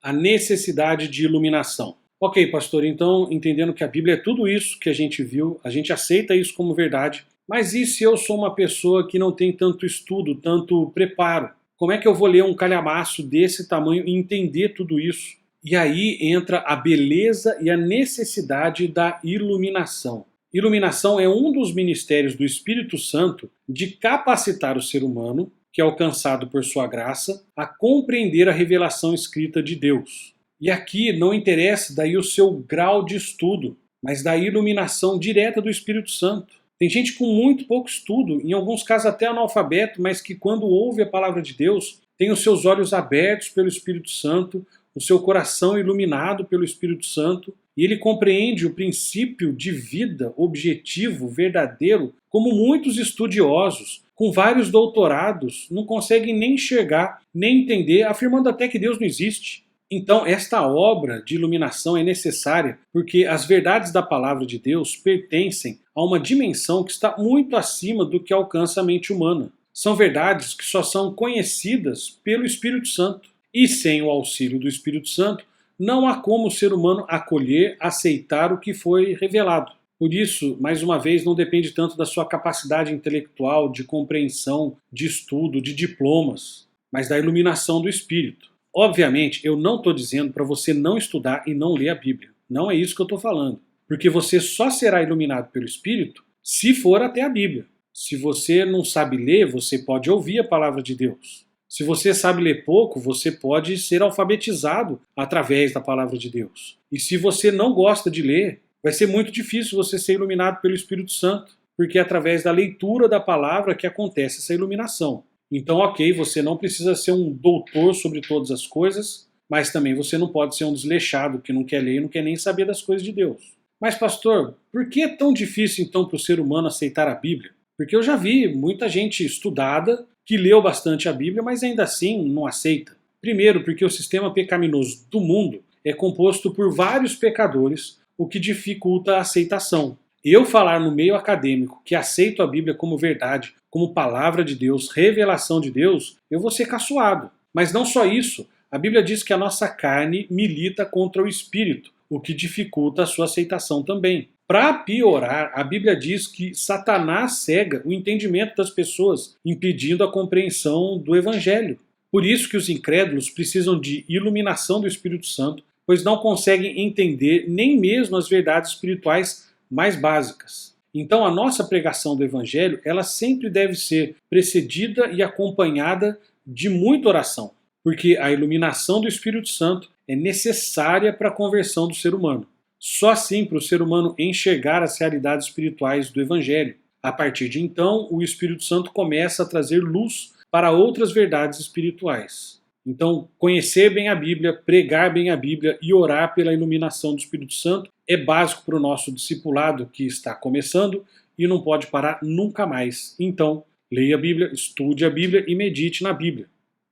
A necessidade de iluminação. Ok, pastor, então, entendendo que a Bíblia é tudo isso que a gente viu, a gente aceita isso como verdade, mas e se eu sou uma pessoa que não tem tanto estudo, tanto preparo? Como é que eu vou ler um calhamaço desse tamanho e entender tudo isso? E aí entra a beleza e a necessidade da iluminação. Iluminação é um dos ministérios do Espírito Santo de capacitar o ser humano, que é alcançado por sua graça, a compreender a revelação escrita de Deus. E aqui não interessa daí o seu grau de estudo, mas da iluminação direta do Espírito Santo. Tem gente com muito pouco estudo, em alguns casos até analfabeto, mas que quando ouve a palavra de Deus, tem os seus olhos abertos pelo Espírito Santo, o seu coração iluminado pelo Espírito Santo, e ele compreende o princípio de vida objetivo, verdadeiro, como muitos estudiosos, com vários doutorados, não conseguem nem enxergar, nem entender, afirmando até que Deus não existe. Então, esta obra de iluminação é necessária porque as verdades da palavra de Deus pertencem a uma dimensão que está muito acima do que alcança a mente humana. São verdades que só são conhecidas pelo Espírito Santo. E sem o auxílio do Espírito Santo, não há como o ser humano acolher, aceitar o que foi revelado. Por isso, mais uma vez, não depende tanto da sua capacidade intelectual, de compreensão, de estudo, de diplomas, mas da iluminação do Espírito. Obviamente, eu não estou dizendo para você não estudar e não ler a Bíblia. Não é isso que eu estou falando. Porque você só será iluminado pelo Espírito se for até a Bíblia. Se você não sabe ler, você pode ouvir a palavra de Deus. Se você sabe ler pouco, você pode ser alfabetizado através da palavra de Deus. E se você não gosta de ler, vai ser muito difícil você ser iluminado pelo Espírito Santo, porque é através da leitura da palavra que acontece essa iluminação. Então, ok, você não precisa ser um doutor sobre todas as coisas, mas também você não pode ser um desleixado que não quer ler e não quer nem saber das coisas de Deus. Mas, pastor, por que é tão difícil então para o ser humano aceitar a Bíblia? Porque eu já vi muita gente estudada que leu bastante a Bíblia, mas ainda assim não aceita. Primeiro, porque o sistema pecaminoso do mundo é composto por vários pecadores, o que dificulta a aceitação. Eu falar no meio acadêmico que aceito a Bíblia como verdade, como palavra de Deus, revelação de Deus, eu vou ser caçoado. Mas não só isso, a Bíblia diz que a nossa carne milita contra o Espírito, o que dificulta a sua aceitação também. Para piorar, a Bíblia diz que Satanás cega o entendimento das pessoas, impedindo a compreensão do Evangelho. Por isso que os incrédulos precisam de iluminação do Espírito Santo, pois não conseguem entender nem mesmo as verdades espirituais mais básicas. Então a nossa pregação do Evangelho, ela sempre deve ser precedida e acompanhada de muita oração, porque a iluminação do Espírito Santo é necessária para a conversão do ser humano. Só assim para o ser humano enxergar as realidades espirituais do Evangelho. A partir de então, o Espírito Santo começa a trazer luz para outras verdades espirituais. Então, conhecer bem a Bíblia, pregar bem a Bíblia e orar pela iluminação do Espírito Santo é básico para o nosso discipulado que está começando e não pode parar nunca mais. Então, leia a Bíblia, estude a Bíblia e medite na Bíblia.